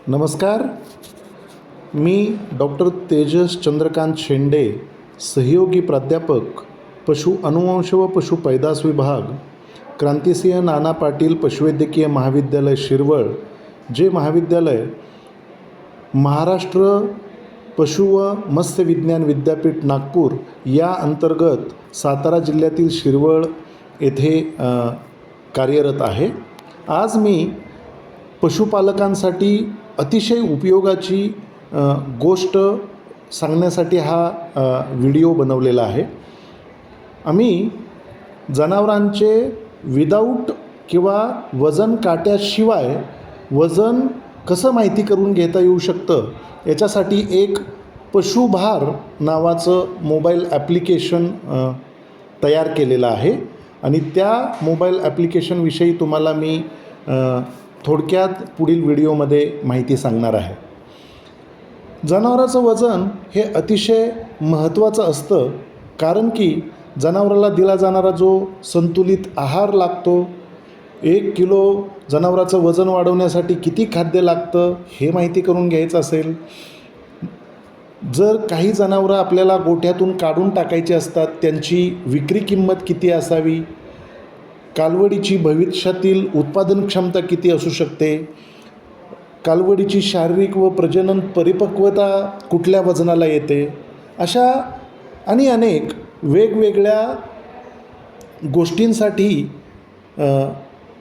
नमस्कार. मी डॉक्टर तेजस चंद्रकांत शेंडे, सहयोगी प्राध्यापक, पशु अनुवंश व पशु पैदास विभाग, क्रांतिसिंह नाना पाटील पशुवैद्यकीय महाविद्यालय शिरवळ, जे महाविद्यालय महाराष्ट्र पशु व मत्स्य विज्ञान विद्यापीठ नागपूर या अंतर्गत सातारा जिल्ह्यातील शिरवळ येथे कार्यरत आहे. आज मी पशुपालकांसाठी अतिशय उपयोगाची गोष्ट सांगण्यासाठी हा व्हिडिओ बनवलेला आहे. आम्ही जनावरांचे विदाऊट किंवा वजन काट्याशिवाय वजन कसं माहिती करून घेता येऊ शकतं याच्यासाठी एक पशुभार नावाचं मोबाईल ॲप्लिकेशन तयार केलेलं आहे आणि त्या मोबाईल ॲप्लिकेशनविषयी तुम्हाला मी थोडक्यात पुढील व्हिडिओमध्ये माहिती सांगणार आहे. जनावराचं वजन हे अतिशय महत्त्वाचं असतं, कारण की जनावराला दिला जाणारा जो संतुलित आहार लागतो, 1 किलो जनावराचं वजन वाढवण्यासाठी किती खाद्य लागतं हे माहिती करून घ्यायचं असेल, जर काही जनावरं आपल्याला गोठ्यातून काढून टाकायची असतात त्यांची विक्री किंमत किती असावी, कालवडीची भविष्यातील उत्पादन क्षमता किती असू शकते, कालवडीची शारीरिक व प्रजनन परिपक्वता कुठल्या वजनाला येते, अशा आणि अनेक वेगवेगळ्या गोष्टींसाठी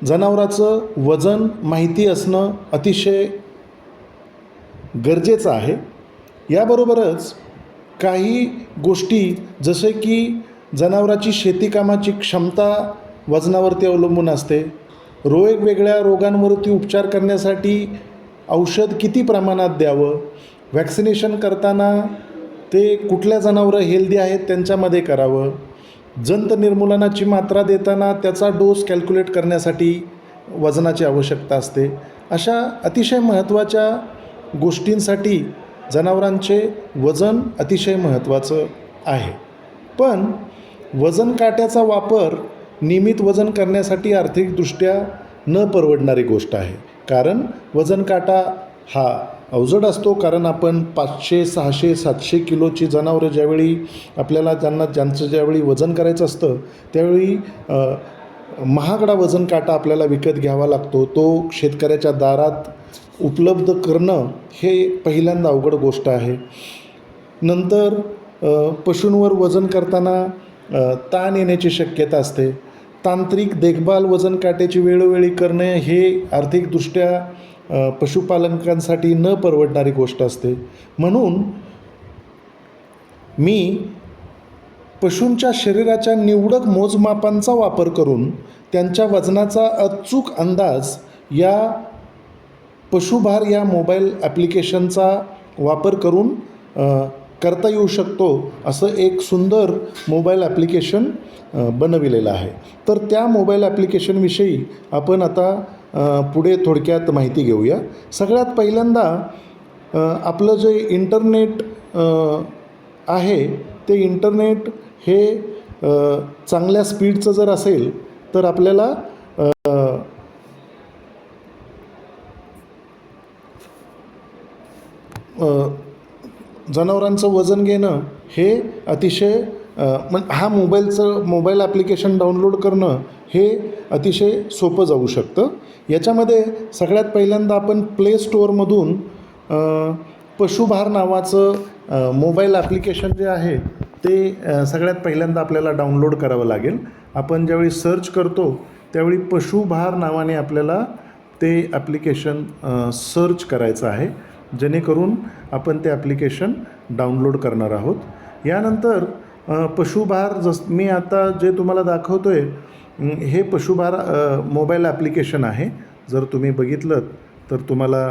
जनावराचं वजन माहिती असणं अतिशय गरजेचं आहे. याबरोबरच काही गोष्टी जसे की जनावराची शेतीकामाची क्षमता वजनावरती अवलंबून असते. वेगवेगळ्या रोगांवरती उपचार करण्यासाठी औषध किती प्रमाणात द्यावं, वॅक्सिनेशन करताना ते कुठल्या जनावरं हेल्दी आहेत त्यांच्यामध्ये करावं, जंत निर्मूलनाची मात्रा देताना त्याचा डोस कॅल्क्युलेट करण्यासाठी वजनाची आवश्यकता असते. अशा अतिशय महत्त्वाच्या गोष्टींसाठी जनावरांचे वजन अतिशय महत्त्वाचं आहे. पण वजन काट्याचा वापर नियमित वजन करण्यासाठी आर्थिकदृष्ट्या न परवडणारी गोष्ट आहे. कारण वजन काटा हा अवजड असतो, कारण आपण 500, 600, 700 किलोची जनावरं ज्यावेळी आपल्याला ज्यांचं ज्यावेळी वजन करायचं असतं त्यावेळी महागडा वजन काटा आपल्याला विकत घ्यावा लागतो. तो शेतकऱ्याच्या दारात उपलब्ध करणं हे पहिल्यांदा अवघड गोष्ट आहे. नंतर पशूंवर वजन करताना ताण येण्याची शक्यता असते. तांत्रिक देखभाल वजन काट्याची वेळोवेळी करणे हे आर्थिकदृष्ट्या पशुपालकांसाठी न परवडणारी गोष्ट असते. म्हणून मी पशूंच्या शरीराच्या निवडक मोजमापांचा वापर करून त्यांच्या वजनाचा अचूक अंदाज या पशुभार या मोबाईल ॲप्लिकेशनचा वापर करून करता येऊ शकतो असं एक सुंदर मोबाईल ॲप्लिकेशन बनविलेलं आहे. तर त्या मोबाईल ॲप्लिकेशनविषयी आपण आता पुढे थोडक्यात माहिती घेऊया. सगळ्यात पहिल्यांदा आपलं जे इंटरनेट आहे ते इंटरनेट हे चांगल्या स्पीडचं जर असेल तर आपल्याला जनावरांचं वजन घेणं हे अतिशय हा मोबाईल ॲप्लिकेशन डाउनलोड करणं हे अतिशय सोपं जाऊ शकतं. याच्यामध्ये सगळ्यात पहिल्यांदा आपण प्ले स्टोअरमधून पशुभार नावाचं मोबाईल ॲप्लिकेशन जे आहे ते सगळ्यात पहिल्यांदा आपल्याला डाउनलोड करावं लागेल. आपण ज्यावेळी सर्च करतो त्यावेळी पशुभार नावाने आपल्याला ते ॲप्लिकेशन सर्च करायचं आहे, जेणेकरून आपण ते ॲप्लिकेशन डाउनलोड करणार आहोत. यानंतर पशुभार मी आता जे तुम्हाला दाखवतो आहे हे पशुभार मोबाईल ॲप्लिकेशन आहे. जर तुम्ही बघितलं तर तुम्हाला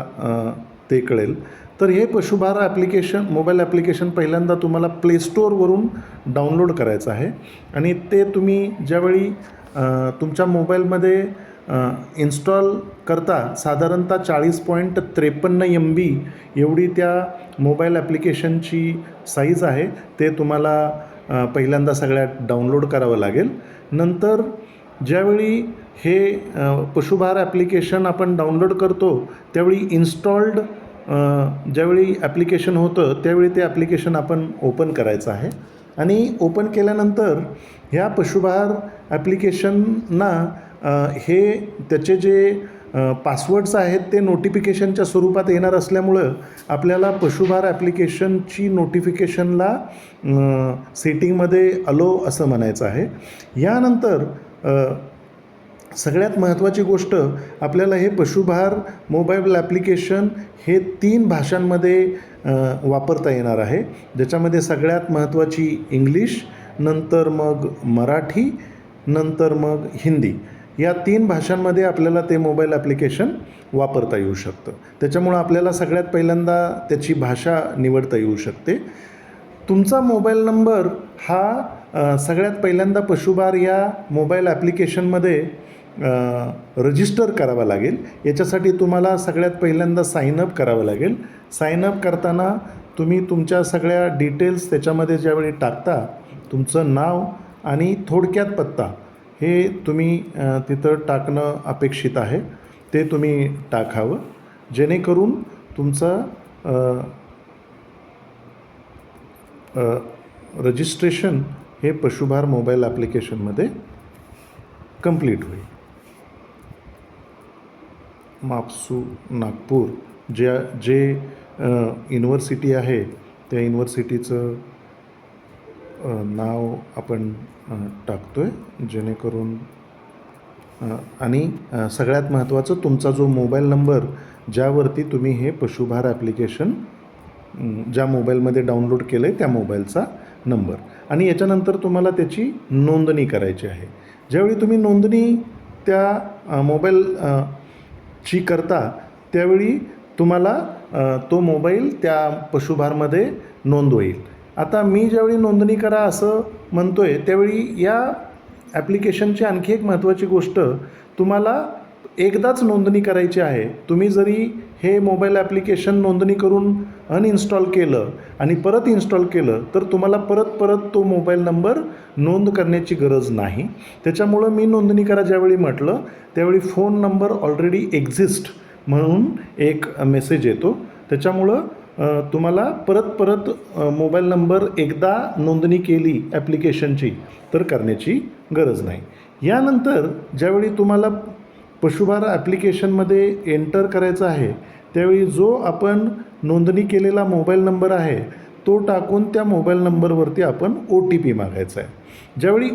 ते कळेल. तर हे पशुभार मोबाईल ॲप्लिकेशन पहिल्यांदा तुम्हाला प्ले स्टोअरवरून डाउनलोड करायचं आहे आणि ते तुम्ही ज्यावेळी तुमच्या मोबाईलमध्ये इन्स्टॉल करता साधारणतः 40.53 MB एवढी त्या मोबाईल ॲप्लिकेशनची साईज आहे. ते तुम्हाला पहिल्यांदा सगळ्यात डाउनलोड करावं लागेल. नंतर ज्यावेळी हे पशुभार ॲप्लिकेशन आपण डाउनलोड करतो त्यावेळी इन्स्टॉल्ड ज्यावेळी ॲप्लिकेशन होतं त्यावेळी ते ॲप्लिकेशन आपण ओपन करायचं आहे आणि ओपन केल्यानंतर ह्या पशुभार ॲप्लिकेशनना हे त्याचे जे पासवर्ड्स आहेत ते नोटिफिकेशनच्या स्वरूपात येणार असल्यामुळं आपल्याला पशुभार ॲप्लिकेशनची नोटिफिकेशनला सेटिंगमध्ये अलो असं म्हणायचं आहे. यानंतर सगळ्यात महत्त्वाची गोष्ट आपल्याला हे पशुभार मोबाईल ॲप्लिकेशन हे 3 भाषांमध्ये वापरता येणार आहे, ज्याच्यामध्ये सगळ्यात महत्त्वाची इंग्लिश, नंतर मग मराठी, नंतर मग हिंदी, या 3 भाषांमध्ये आपल्याला ते मोबाईल ॲप्लिकेशन वापरता येऊ शकतं. त्याच्यामुळं आपल्याला सगळ्यात पहिल्यांदा त्याची भाषा निवडता येऊ शकते. तुमचा मोबाईल नंबर हा सगळ्यात पहिल्यांदा पशुभार या मोबाईल ॲप्लिकेशनमध्ये रजिस्टर करावा लागेल. याच्यासाठी तुम्हाला सगळ्यात पहिल्यांदा साईनअप करावं लागेल. साईनअप करताना तुम्ही तुमच्या सगळ्या डिटेल्स त्याच्यामध्ये ज्यावेळी टाकता, तुमचं नाव आणि थोडक्यात पत्ता हे तुम्ही तिथं टाकणं अपेक्षित आहे. ते तुम्ही टाकावं, जेणेकरून तुमचं रजिस्ट्रेशन हे पशुभार मोबाईल ॲप्लिकेशनमध्ये कंप्लीट होईल. मापसू नागपूर जे युनिव्हर्सिटी आहे त्या युनिव्हर्सिटीचं नाव आपण टाकतो आहे, जेणेकरून आणि सगळ्यात महत्त्वाचं तुमचा जो मोबाईल नंबर ज्यावरती तुम्ही हे पशुभार ॲप्लिकेशन ज्या मोबाईलमध्ये डाउनलोड केलं आहे त्या मोबाईलचा नंबर, आणि याच्यानंतर तुम्हाला त्याची नोंदणी करायची आहे. ज्यावेळी तुम्ही नोंदणी त्या मोबाईल ची करता त्यावेळी तुम्हाला तो मोबाईल त्या पशुभारमध्ये नोंद होईल. आता मी ज्यावेळी नोंदणी करा असं म्हणतो आहे त्यावेळी या ॲप्लिकेशनची आणखी एक महत्त्वाची गोष्ट, तुम्हाला एकदाच नोंदणी करायची आहे. तुम्ही जरी हे मोबाईल ॲप्लिकेशन नोंदणी करून अनइन्स्टॉल केलं आणि परत इन्स्टॉल केलं तर तुम्हाला परत तो मोबाईल नंबर नोंद करण्याची गरज नाही. त्याच्यामुळं मी नोंदणी करा ज्यावेळी म्हटलं त्यावेळी फोन नंबर ऑलरेडी एक्झिस्ट म्हणून एक मेसेज येतो. त्याच्यामुळं तुम्हाला परत मोबाईल नंबर एकदा नोंदणी केली ॲप्लिकेशनची तर करण्याची गरज नाही. यानंतर ज्यावेळी तुम्हाला पशुभार ॲप्लिकेशनमध्ये एंटर करायचं आहे त्यावेळी जो आपण नोंदणी केलेला मोबाईल नंबर आहे तो टाकून त्या मोबाईल नंबरवरती आपण OTP मागायचा आहे. ज्यावेळी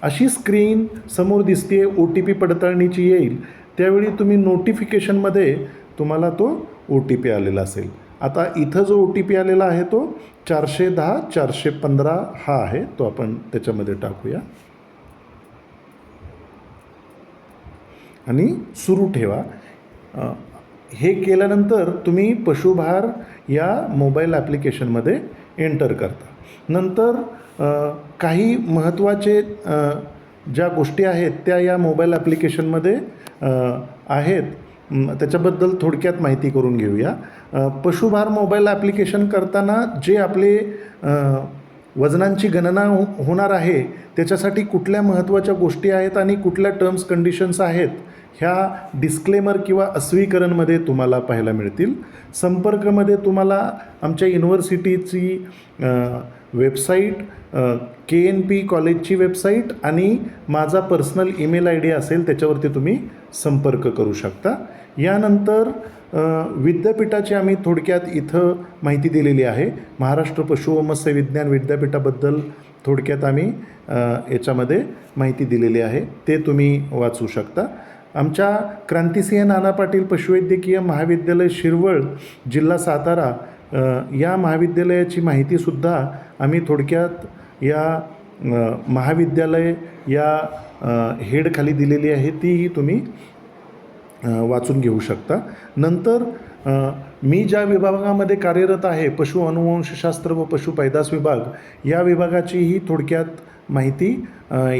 अशी स्क्रीन समोर दिसते OTP पडताळणीची येईल त्यावेळी तुम्ही नोटिफिकेशनमध्ये तुम्हाला तो OTP आलेला असेल. आता इथं जो OTP आलेला आहे तो 410-415 हा आहे, तो आपण त्याच्यामध्ये टाकूया आणि सुरू ठेवा. हे केल्यानंतर तुम्ही पशुभार या मोबाईल ॲप्लिकेशनमध्ये एंटर करता. नंतर काही महत्त्वाचे ज्या गोष्टी आहेत त्या या मोबाईल ॲप्लिकेशनमध्ये आहेत, त्याच्याबद्दल थोडक्यात माहिती करून घेऊया. पशुभार मोबाईल ॲप्लिकेशन करताना जे आपले वजनांची गणना होणार आहे त्याच्यासाठी कुठल्या महत्त्वाच्या गोष्टी आहेत आणि कुठल्या टर्म्स कंडिशन्स आहेत ह्या डिस्क्लेमर किंवा अस्वीकरणमध्ये तुम्हाला पाहायला मिळतील. संपर्कमध्ये तुम्हाला आमच्या युनिव्हर्सिटीची वेबसाईट, KNP कॉलेजची वेबसाईट आणि माझा पर्सनल ईमेल ID असेल त्याच्यावरती तुम्ही संपर्क करू शकता. यानंतर विद्यापीठाची आम्ही थोडक्यात इथं माहिती दिलेली आहे. महाराष्ट्र पशु व मत्स्य विज्ञान विद्यापीठाबद्दल थोडक्यात आम्ही याच्यामध्ये माहिती दिलेली आहे, ते तुम्ही वाचू शकता. आमच्या क्रांतिसिंह नाना पाटील पशुवैद्यकीय महाविद्यालय शिरवळ जिल्हा सातारा या महाविद्यालयाची माहितीसुद्धा आम्ही थोडक्यात या महाविद्यालय या हेडखाली दिलेली आहे, तीही तुम्ही वाचून घेऊ शकता. नंतर मी ज्या विभागामध्ये कार्यरत आहे पशु अनुवंशशास्त्र व पशु पैदास विभाग, या विभागाचीही थोडक्यात माहिती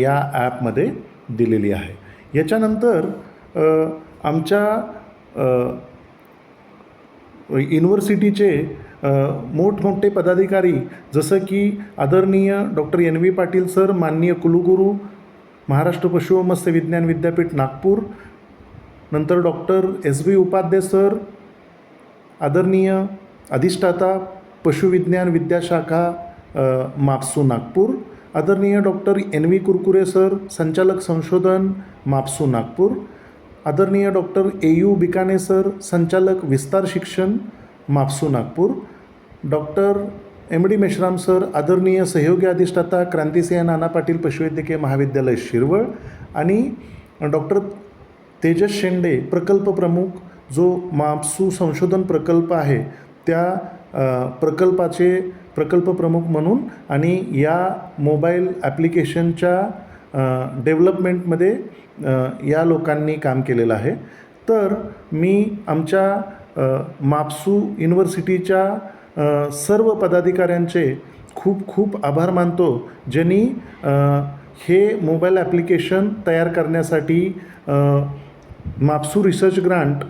या ॲपमध्ये दिलेली आहे. याच्यानंतर आमच्या युनिव्हर्सिटीचे मोठमोठे पदाधिकारी जसं की आदरणीय डॉक्टर NV पाटील सर, माननीय कुलगुरू महाराष्ट्र पशु व मत्स्य विज्ञान विद्यापीठ नागपूर, नंतर डॉक्टर SB उपाध्याय सर आदरणीय अधिष्ठाता पशुविज्ञान विद्याशाखा मापसू नागपूर, आदरणीय डॉक्टर NV कुरकुरे सर, संचालक संशोधन मापसू नागपूर, आदरणीय डॉक्टर AU बिकाने सर, संचालक विस्तार शिक्षण MAFSU Nagpur, doctor MD Meshram sir, आदरणीय सहयोगी अधिष्ठाता क्रांतिसिंह नाना पाटील पशुवैद्यकीय महाविद्यालय शिरवळ, आणि डॉक्टर तेजस शेंडे प्रकल्प प्रमुख, जो मापसू संशोधन प्रकल्प आहे त्या प्रकल्पाचे प्रकल्प प्रमुख म्हणून आणि या मोबाईल ॲप्लिकेशनच्या डेव्हलपमेंटमध्ये या लोकांनी काम केलेलं आहे. तर मी आमच्या मापसू युनिव्हर्सिटीच्या सर्व पदाधिकाऱ्यांचे खूप खूप आभार मानतो, ज्यांनी हे मोबाईल ॲप्लिकेशन तयार करण्यासाठी मापसू रिसर्च ग्रांट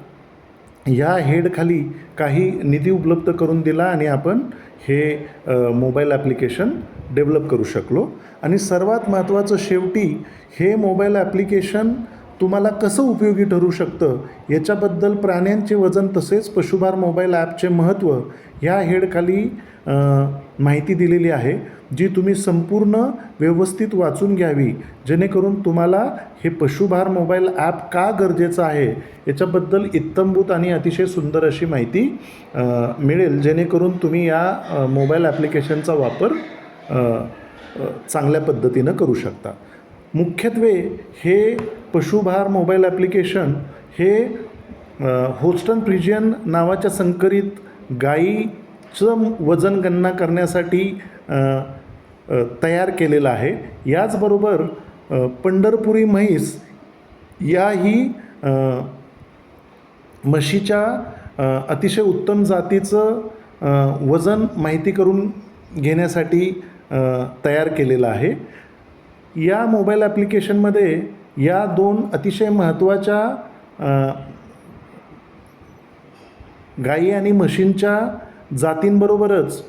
या हेडखाली काही निधी उपलब्ध करून दिला आणि आपण हे मोबाईल ॲप्लिकेशन डेव्हलप करू शकलो. आणि सर्वात महत्त्वाचं शेवटी हे मोबाईल ॲप्लिकेशन तुम्हाला कसं उपयोगी ठरू शकतं याच्याबद्दल प्राण्यांचे वजन तसेच पशुभार मोबाईल ॲपचे महत्त्व ह्या हेडखाली माहिती दिलेली आहे, जी तुम्ही संपूर्ण व्यवस्थित वाचून घ्यावी, जेणेकरून तुम्हाला हे पशुभार मोबाईल ॲप का गरजेचं आहे याच्याबद्दल इत्थंभूत आणि अतिशय सुंदर अशी माहिती मिळेल, जेणेकरून तुम्ही या मोबाईल ॲप्लिकेशनचा वापर चांगल्या पद्धतीनं करू शकता. मुख्यत्वे हे पशुभार मोबाईल ॲप्लिकेशन हे होस्टन फ्रिजियन नावाच्या संकरित गायीचं वजन गणना करण्यासाठी तयार केलेलं आहे. याचबरोबर पंढरपुरी म्हैस याही म्हशीच्या अतिशय उत्तम जातीचं वजन माहिती करून घेण्यासाठी तयार केलेलं आहे. या मोबाईल ॲप्लिकेशनमध्ये या दोन अतिशय महत्त्वाच्या गायी आणि म्हशींच्या जातींबरोबरच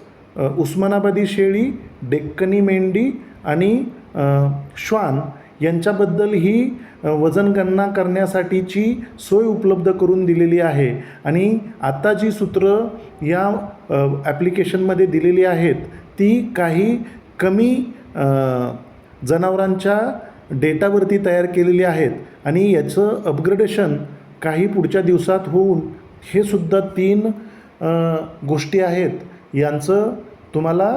उस्मानाबादी शेळी, डेक्कनी मेंढी आणि श्वान यांच्याबद्दलही वजन गणना करण्यासाठीची सोय उपलब्ध करून दिलेली आहे. आणि आता जी सूत्रं या ॲप्लिकेशनमध्ये दिलेली आहेत ती काही कमी जनावरांच्या डेटावरती तयार केलेली आहेत आणि याचं अपग्रेडेशन काही पुढच्या दिवसात होऊन हे सुद्धा 3 गोष्टी आहेत यांचं तुम्हाला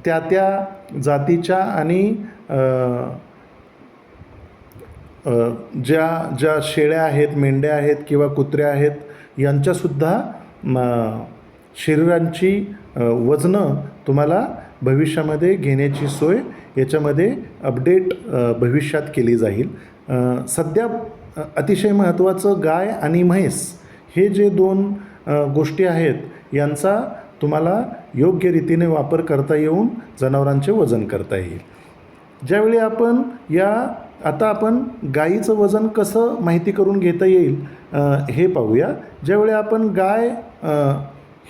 त्या जातीच्या आणि ज्या शेळ्या आहेत, मेंढ्या आहेत किंवा कुत्र्या आहेत यांच्यासुद्धा शरीरांची वजनं तुम्हाला भविष्यामध्ये घेण्याची सोय याच्यामध्ये अपडेट भविष्यात केली जाईल. सध्या अतिशय महत्त्वाचं गाय आणि म्हैस हे जे 2 गोष्टी आहेत यांचा तुम्हाला योग्य रीतीने वापर करता येऊन जनावरांचे वजन करता येईल. ज्यावेळी आता आपण गायीचं वजन कसं माहिती करून घेता येईल हे पाहूया. ज्यावेळी आपण गाय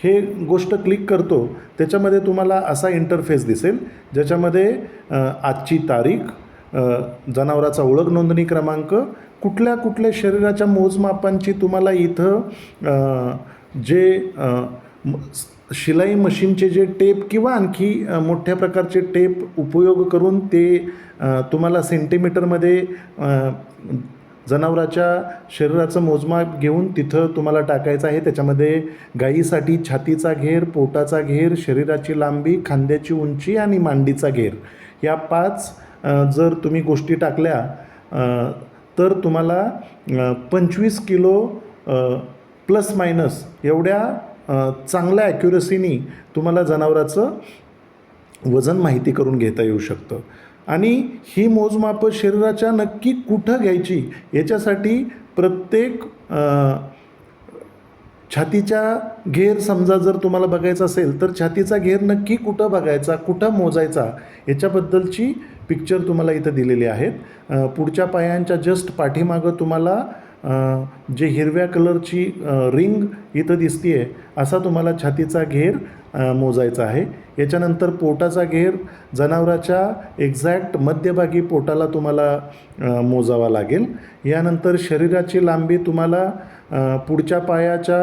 हे गोष्ट क्लिक करतो त्याच्यामध्ये तुम्हाला असा इंटरफेस दिसेल, ज्याच्यामध्ये आजची तारीख, जनावराचा ओळख नोंदणी क्रमांक, कुठल्या शरीराच्या मोजमापांची तुम्हाला इथं जे शिलाई मशीनचे जे टेप किंवा आणखी मोठ्या प्रकारचे टेप उपयोग करून ते तुम्हाला सेंटीमीटरमध्ये जनावराच्या शरीराचं मोजमाप घेऊन तिथं तुम्हाला टाकायचं आहे. त्याच्यामध्ये गायीसाठी छातीचा घेर, पोटाचा घेर, शरीराची लांबी, खांद्याची उंची आणि मांडीचा घेर या 5 जर तुम्ही गोष्टी टाकल्या तर तुम्हाला 25 किलो प्लस मायनस एवढ्या चांगल्या ॲक्युरसीनी तुम्हाला जनावराचं वजन माहिती करून घेता येऊ शकतं. आणि ही मोजमापं शरीराच्या नक्की कुठं घ्यायची याच्यासाठी प्रत्येक छातीच्या घेर समजा जर तुम्हाला बघायचा असेल तर छातीचा घेर नक्की कुठं बघायचा, कुठं मोजायचा याच्याबद्दलची पिक्चर तुम्हाला इथं दिलेली आहेत. पुढच्या पायांच्या जस्ट पाठीमागं तुम्हाला जे हिरव्या कलरची रिंग इथं दिसते आहे असा तुम्हाला छातीचा घेर मोजायचा आहे. याच्यानंतर पोटाचा घेर जनावराच्या एक्झॅक्ट मध्यभागी पोटाला तुम्हाला मोजावा लागेल. यानंतर शरीराची लांबी तुम्हाला पुढच्या पायाच्या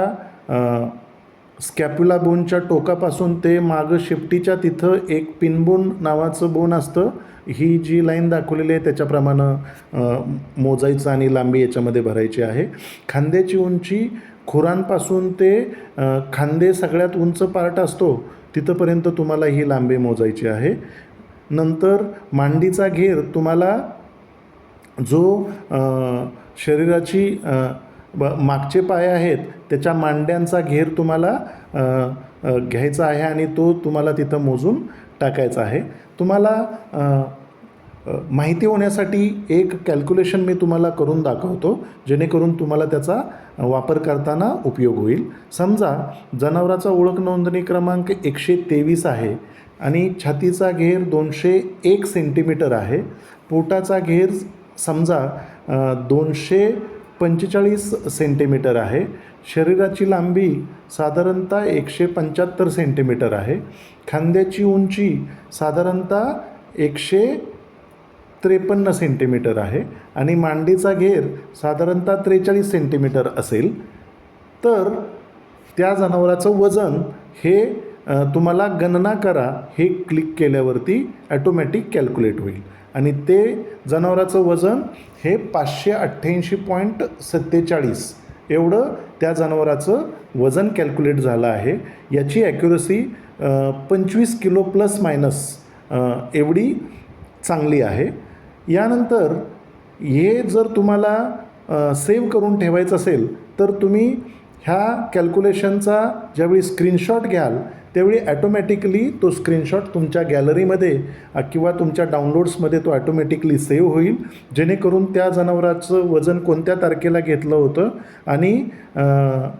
स्कॅप्युला बोनच्या टोकापासून ते मागं शेपटीच्या तिथं एक पिनबोन नावाचं बोन असतं. ही जी लाईन दाखवलेली आहे त्याच्याप्रमाणे मोजायचं आणि लांबी याच्यामध्ये भरायची आहे. खांद्याची उंची खुरांपासून ते खांदे सगळ्यात उंच पार्ट असतो तिथंपर्यंत तुम्हाला ही लांबी मोजायची आहे. नंतर मांडीचा घेर तुम्हाला जो शरीराची मागचे पाय आहेत त्याच्या मांड्यांचा घेर तुम्हाला घ्यायचा आहे आणि तो तुम्हाला तिथं मोजून टाकायचा आहे. तुम्हाला माहिती होण्यासाठी एक कॅल्क्युलेशन मी तुम्हाला करून दाखवतो जेणेकरून तुम्हाला त्याचा वापर करताना उपयोग होईल. समजा जनावराचा ओळख नोंदणी क्रमांक 123 आहे आणि छातीचा घेर 201 सेंटीमीटर आहे. पोटाचा घेर समजा 245 सेंटीमीटर आहे. शरीराची लांबी साधारणतः 175 सेंटीमीटर आहे. खांद्याची उंची साधारणतः 153 सेंटीमीटर आहे आणि मांडीचा घेर साधारणतः 43 सेंटीमीटर असेल. तर त्या जनावराचं वजन हे तुम्हाला गणना करा हे क्लिक केल्यावरती ॲटोमॅटिक कॅल्क्युलेट होईल आणि ते जनावराचं वजन हे 588.47 एवढं त्या जनावराचं वजन कॅल्क्युलेट झालं आहे. याची ॲक्युरसी 25 किलो प्लस मायनस एवढी चांगली आहे. यानंतर हे जर तुम्हाला सेव्ह करून ठेवायचं असेल तर तुम्ही ह्या कॅल्क्युलेशनचा ज्यावेळी स्क्रीनशॉट घ्याल त्यावेळी ॲटोमॅटिकली तो स्क्रीनशॉट तुमच्या गॅलरीमध्ये किंवा तुमच्या डाउनलोड्समध्ये तो ॲटोमॅटिकली सेव्ह होईल जेणेकरून त्या जनावराचं वजन कोणत्या तारखेला घेतलं होतं आणि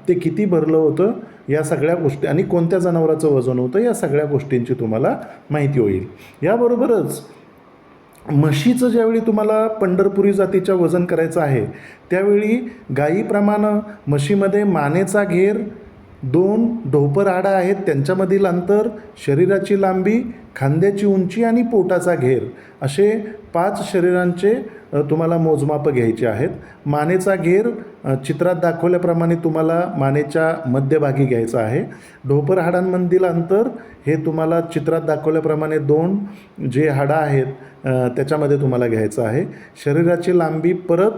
ते किती भरलं होतं या सगळ्या गोष्टी आणि कोणत्या जनावराचं वजन होतं या सगळ्या गोष्टींची तुम्हाला माहिती होईल. याबरोबरच म्हशीचं ज्यावेळी तुम्हाला पंढरपुरी जातीच्या वजन करायचं आहे त्यावेळी गायीप्रमाणे म्हशीमध्ये मानेचा घेर, 2 ढोपर हाडं आहेत त्यांच्यामधील अंतर, शरीराची लांबी, खांद्याची उंची आणि पोटाचा घेर असे 5 शरीरांचे तुम्हाला मोजमापं घ्यायचे आहेत. मानेचा घेर चित्रात दाखवल्याप्रमाणे तुम्हाला मानेच्या मध्यभागी घ्यायचा आहे. ढोपर हाडांमधील अंतर हे तुम्हाला चित्रात दाखवल्याप्रमाणे 2 जे हाडं आहेत त्याच्यामध्ये तुम्हाला घ्यायचं आहे. शरीराची लांबी परत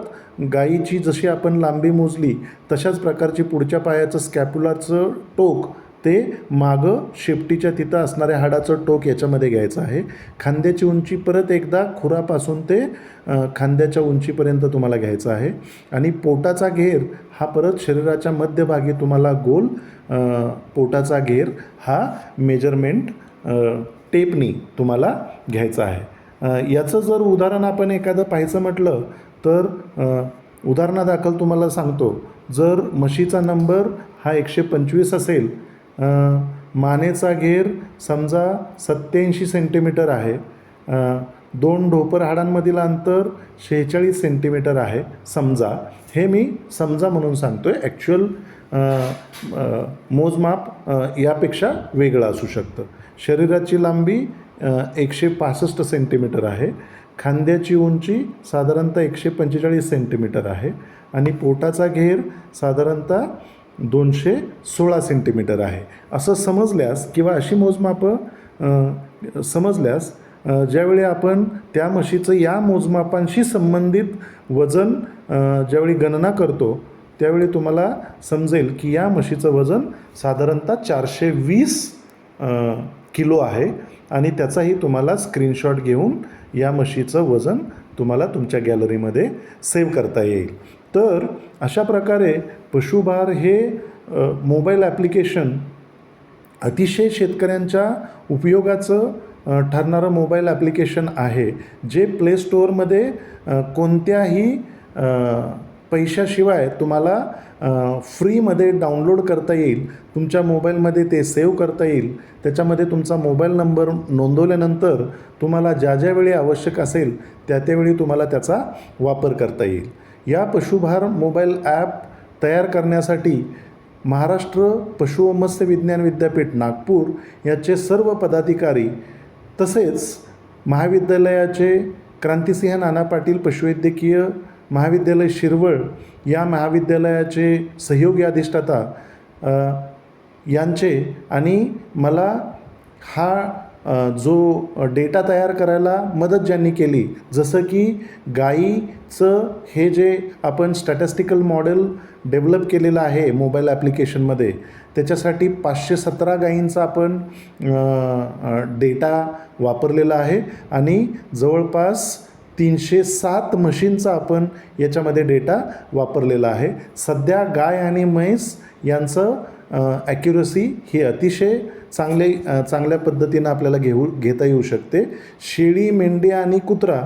गायीची जशी आपण लांबी मोजली तशाच प्रकारची पुढच्या पायाचं स्कॅप्युलाचं टोक ते मागं शेपटीच्या तिथं असणाऱ्या हाडाचं टोक याच्यामध्ये घ्यायचं आहे. खांद्याची उंची परत एकदा खुरापासून ते खांद्याच्या उंचीपर्यंत तुम्हाला घ्यायचं आहे आणि पोटाचा घेर हा परत शरीराच्या मध्यभागी तुम्हाला गोल पोटाचा घेर हा मेजरमेंट टेपनी तुम्हाला घ्यायचा आहे. याचं जर उदाहरण आपण एखादं पाहायचं म्हटलं तर उदाहरणादाखल तुम्हाला सांगतो. जर म्हशीचा नंबर हा 125 असेल, मानेचा घेर समजा 87 सेंटीमीटर आहे, 2 ढोपर हाडांमधील अंतर 46 सेंटीमीटर आहे समजा. हे मी समजा म्हणून सांगतो आहे. ॲक्च्युअल मोजमाप यापेक्षा वेगळं असू शकतं. शरीराची लांबी 165 सेंटीमीटर आहे. खांद्याची उंची साधारणतः 145 सेंटीमीटर आहे आणि पोटाचा घेर साधारणतः 216 सेंटीमीटर आहे. असं समजल्यास किंवा अशी मोजमापं समजल्यास ज्यावेळी आपण त्या म्हशीचं या मोजमापांशी संबंधित वजन ज्यावेळी गणना करतो त्यावेळी तुम्हाला समजेल की या म्हशीचं वजन साधारणतः 420 किलो आहे आणि त्याचाही तुम्हाला स्क्रीनशॉट घेऊन या म्हशीचं वजन तुम्हाला तुमच्या गॅलरीमध्ये सेव्ह करता येईल. तर अशा प्रकारे पशुभार हे मोबाईल ॲप्लिकेशन अतिशय शेतकऱ्यांच्या उपयोगाचं ठरणारं मोबाईल ॲप्लिकेशन आहे, जे प्ले स्टोअरमध्ये कोणत्याही पैशाशिवाय तुम्हाला फ्रीमध्ये डाउनलोड करता येईल. तुमच्या मोबाईलमध्ये ते सेव्ह करता येईल. त्याच्यामध्ये तुमचा मोबाईल नंबर नोंदवल्यानंतर तुम्हाला ज्या ज्यावेळी आवश्यक असेल त्यावेळी तुम्हाला त्याचा वापर करता येईल. या पशुभार मोबाईल ॲप तयार करण्यासाठी महाराष्ट्र पशु व मत्स्य विज्ञान विद्यापीठ नागपूर याचे सर्व पदाधिकारी तसेच महाविद्यालयाचे क्रांतिसिंह नाना पाटील पशुवैद्यकीय महाविद्यालय शिरवळ या महाविद्यालयाचे सहयोगी अधिष्ठाता यांचे आणि मला हा जो डेटा तयार करायला मदत ज्यांनी केली, जसं की गायीचं हे जे आपण स्टॅटिस्टिकल मॉडेल डेव्हलप केलेलं आहे मोबाईल ॲप्लिकेशनमध्ये, त्याच्यासाठी 517 गायींचा आपण डेटा वापरलेला आहे आणि जवळपास 307 म्हशींचा आपण याच्यामध्ये डेटा वापरलेला आहे. सध्या गाय आणि म्हैस यांचं ॲक्युरसी ही अतिशय चांगल्या पद्धतीनं आपल्याला घेता येऊ शकते. शेळी, मेंढी आणि कुत्रा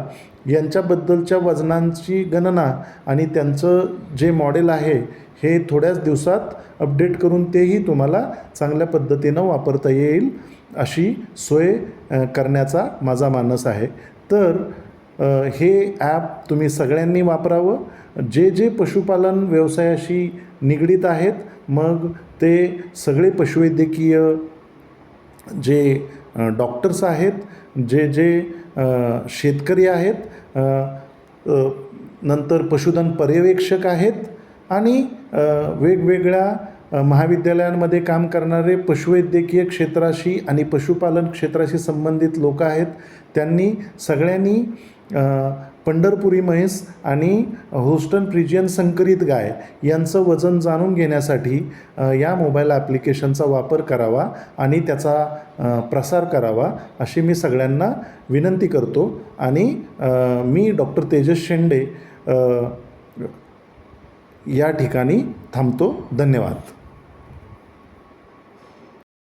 यांच्याबद्दलच्या वजनांची गणना आणि त्यांचं जे मॉडेल आहे हे थोड्याच दिवसात अपडेट करून तेही तुम्हाला चांगल्या पद्धतीनं वापरता येईल अशी सोय करण्याचा माझा मानस आहे. तर हे ॲप तुम्ही सगळ्यांनी वापरावं. जे पशुपालन व्यवसायाशी निगडीत आहेत, मग ते सगळे पशुवैद्यकीय जे डॉक्टर्स आहेत, जे शेतकरी आहेत, नंतर पशुधन पर्यवेक्षक आहेत आणि वेगवेगळ्या महाविद्यालयांमध्ये काम करणारे पशुवैद्यकीय क्षेत्राशी आणि पशुपालन क्षेत्राशी संबंधित लोक आहेत, त्यांनी सगळ्यांनी पंढरपुरी म्हैस आणि होस्टन फ्रिजियन संकरित गाय यांचं वजन जाणून घेण्यासाठी या मोबाईल ॲप्लिकेशनचा वापर करावा आणि त्याचा प्रसार करावा अशी मी सगळ्यांना विनंती करतो. आणि मी डॉक्टर तेजस शेंडे या ठिकाणी थांबतो. धन्यवाद.